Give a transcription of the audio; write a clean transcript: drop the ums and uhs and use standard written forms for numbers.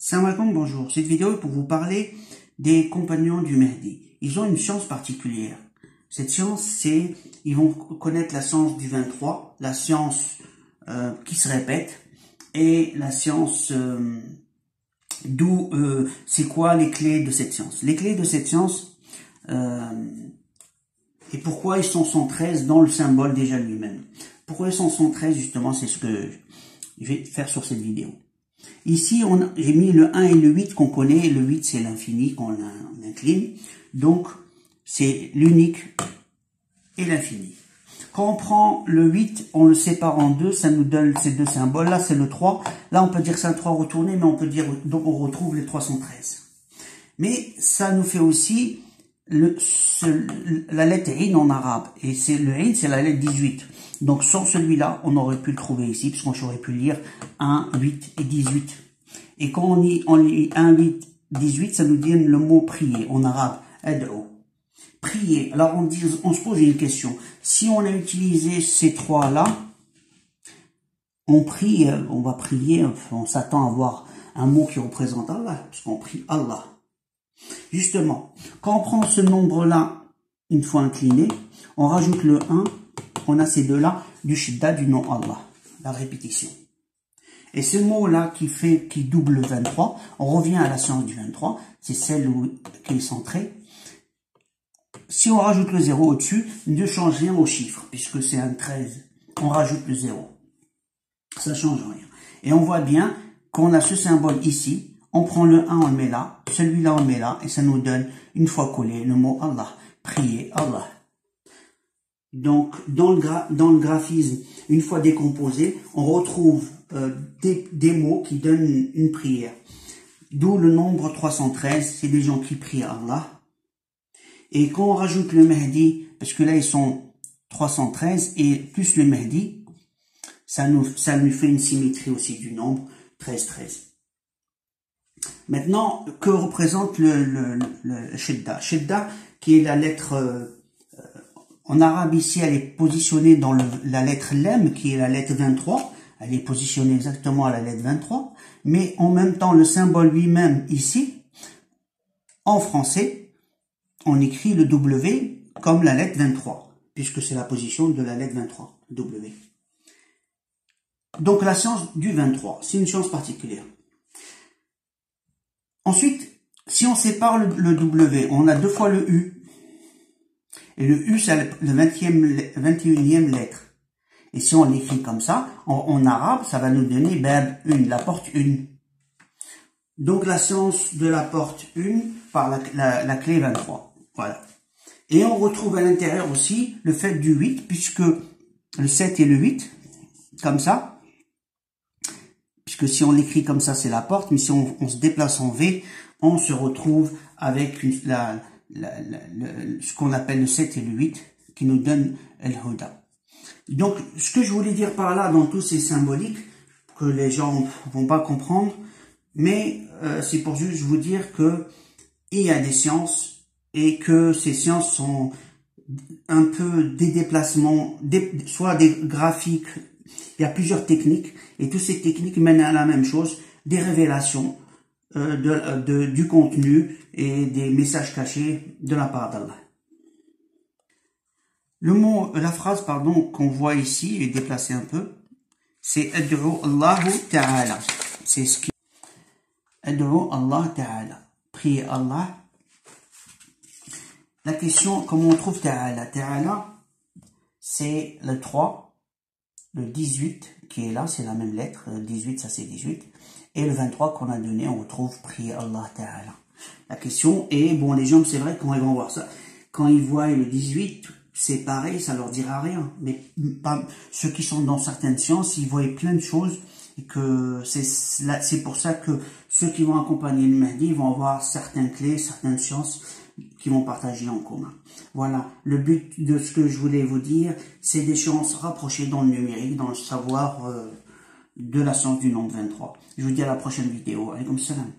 Salam alaikum, bonjour. Cette vidéo est pour vous parler des compagnons du Mehdi. Ils ont une science particulière. Cette science, c'est, ils vont connaître la science du 23, la science qui se répète, et la science c'est quoi les clés de cette science. Les clés de cette science, et pourquoi ils sont 113 dans le symbole déjà lui-même. Pourquoi ils sont 113, justement, c'est ce que je vais faire sur cette vidéo. Ici, j'ai mis le 1 et le 8 qu'on connaît. Le 8, c'est l'infini qu'on incline. Donc, c'est l'unique et l'infini. Quand on prend le 8, on le sépare en deux. Ça nous donne ces deux symboles. Là, c'est le 3. Là, on peut dire que c'est un 3 retourné, mais on peut dire, donc on retrouve les 313. Mais ça nous fait aussi la lettre Ain en arabe. Et le Ain, c'est la lettre 18. Donc, sans celui-là, on aurait pu le trouver ici, parce qu'on aurait pu lire 1, 8 et 18. Et quand on lit 1, 8, 18, ça nous donne le mot prier en arabe, ad'u. Prier. Alors, on se pose une question. Si on a utilisé ces trois-là, on prie, on va prier, on s'attend à avoir un mot qui représente Allah, parce qu'on prie Allah. Justement, quand on prend ce nombre-là, une fois incliné, on rajoute le 1, on a ces deux-là, du shidda du nom Allah, la répétition. Et ce mot-là qui double le 23, on revient à la science du 23, c'est celle qui est centrée. Si on rajoute le 0 au-dessus, ne change rien au chiffre, puisque c'est un 13. On rajoute le 0. Ça change rien. Et on voit bien qu'on a ce symbole ici, on prend le 1, on le met là, celui-là on le met là, et ça nous donne, une fois collé, le mot Allah, prier Allah. Donc, dans le graphisme, une fois décomposé, on retrouve des mots qui donnent une prière. D'où le nombre 313, c'est des gens qui prient Allah. Et quand on rajoute le Mehdi, parce que là ils sont 313, et plus le Mehdi, ça nous fait une symétrie aussi du nombre 13-13. Maintenant, que représente le Shidda? Shidda, qui est la lettre... en arabe, ici, elle est positionnée dans la lettre Lem, qui est la lettre 23. Elle est positionnée exactement à la lettre 23. Mais en même temps, le symbole lui-même, ici, en français, on écrit le W comme la lettre 23, puisque c'est la position de la lettre 23, W. Donc, la science du 23, c'est une science particulière. Ensuite, si on sépare le W, on a deux fois le U. Et le U, c'est le 21e lettre. Et si on l'écrit comme ça, en arabe, ça va nous donner Bab 1, la porte 1. Donc la science de la porte 1 par la clé 23. Voilà. Et on retrouve à l'intérieur aussi le fait du 8, puisque le 7 et le 8, comme ça. Puisque si on l'écrit comme ça, c'est la porte, mais si on se déplace en V, on se retrouve avec ce qu'on appelle le 7 et le 8, qui nous donne El-Huda. Donc, ce que je voulais dire par là, dans tous ces symboliques, que les gens vont pas comprendre, mais c'est pour juste vous dire que il y a des sciences, et que ces sciences sont un peu des déplacements, soit des graphiques, il y a plusieurs techniques, et toutes ces techniques mènent à la même chose, des révélations du contenu et des messages cachés de la part d'Allah. La phrase, qu'on voit ici, est déplacée un peu, c'est Ad'u Allahu Ta'ala. C'est ce qui Ad'u Allah Ta'ala. Priez Allah. La question, comment on trouve Ta'ala? Ta'ala, c'est le 3, le 18 qui est là, c'est la même lettre, le 18, ça c'est 18, et le 23 qu'on a donné, on retrouve prier Allah Ta'ala. La question est, bon, les gens, c'est vrai, quand ils vont voir ça, quand ils voient le 18, c'est pareil, ça leur dira rien, mais ceux qui sont dans certaines sciences, ils voient plein de choses, et que c'est pour ça que ceux qui vont accompagner le Mehdi, vont avoir certaines clés, certaines sciences, qui vont partager en commun. Voilà, le but de ce que je voulais vous dire, c'est des sciences rapprochées dans le numérique, dans le savoir de la science du nombre 23. Je vous dis à la prochaine vidéo. Alaykoum salam.